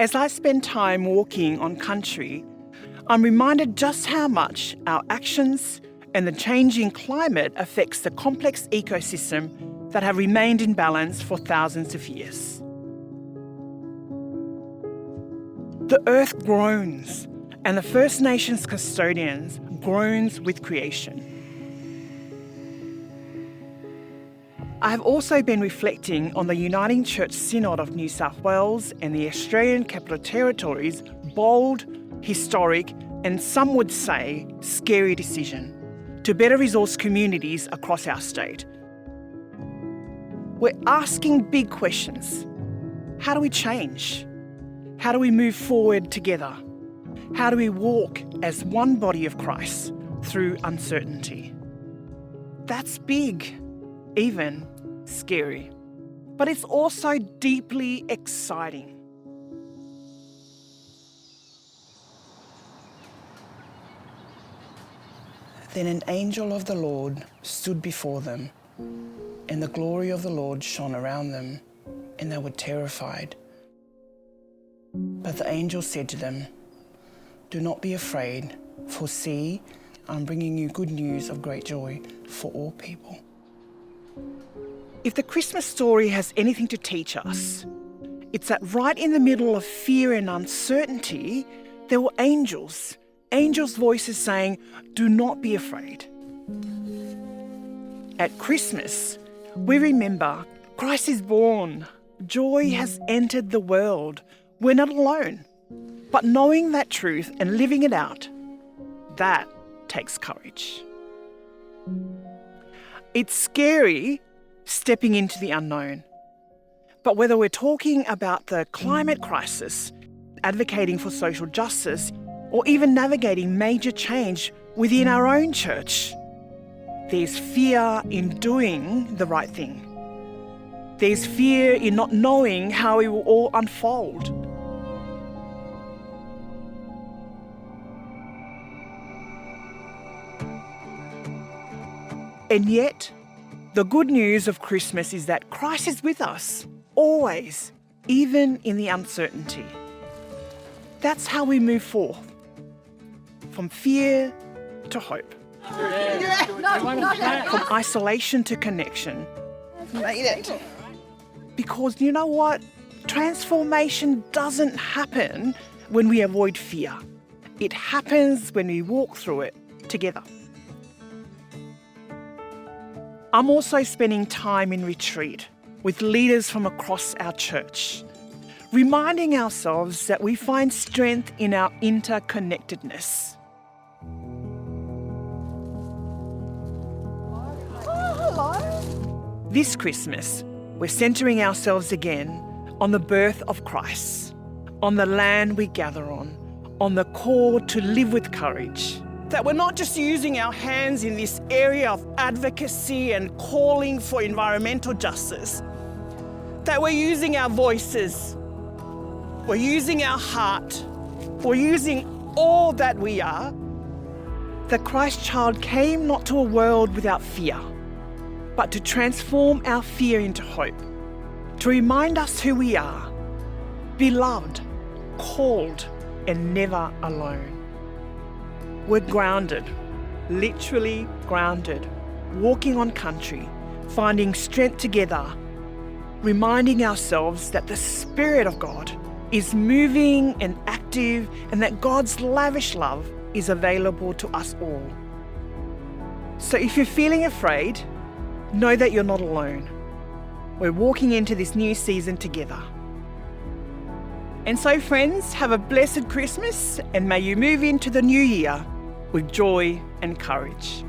As I spend time walking on country, I'm reminded just how much our actions and the changing climate affects the complex ecosystem that have remained in balance for thousands of years. The earth groans, and the First Nations custodians groans with creation. I have also been reflecting on the Uniting Church Synod of New South Wales and the Australian Capital Territory's bold, historic, and some would say scary decision to better resource communities across our state. We're asking big questions. How do we change? How do we move forward together? How do we walk as one body of Christ through uncertainty? That's big, even scary, but it's also deeply exciting. Then an angel of the Lord stood before them, and the glory of the Lord shone around them, and they were terrified. But the angel said to them, "Do not be afraid, for see, I'm bringing you good news of great joy for all people." If the Christmas story has anything to teach us, it's that right in the middle of fear and uncertainty, there were angels voices saying, "Do not be afraid." At Christmas, we remember Christ is born. Joy has entered the world. We're not alone. But knowing that truth and living it out, that takes courage. It's scary stepping into the unknown. But whether we're talking about the climate crisis, advocating for social justice, or even navigating major change within our own church, there's fear in doing the right thing. There's fear in not knowing how it will all unfold. And yet, the good news of Christmas is that Christ is with us, always, even in the uncertainty. That's how we move forth, from fear to hope, from isolation to connection. Made it. Because you know what? Transformation doesn't happen when we avoid fear. It happens when we walk through it together. I'm also spending time in retreat with leaders from across our church, reminding ourselves that we find strength in our interconnectedness. Hello. This Christmas, we're centering ourselves again on the birth of Christ, on the land we gather on the call to live with courage. That we're not just using our hands in this area of advocacy and calling for environmental justice, that we're using our voices, we're using our heart, we're using all that we are. The Christ child came not to a world without fear, but to transform our fear into hope, to remind us who we are, beloved, called, and never alone. We're grounded, literally grounded, walking on country, finding strength together, reminding ourselves that the Spirit of God is moving and active and that God's lavish love is available to us all. So if you're feeling afraid, know that you're not alone. We're walking into this new season together. And so friends, have a blessed Christmas and may you move into the new year with joy and courage.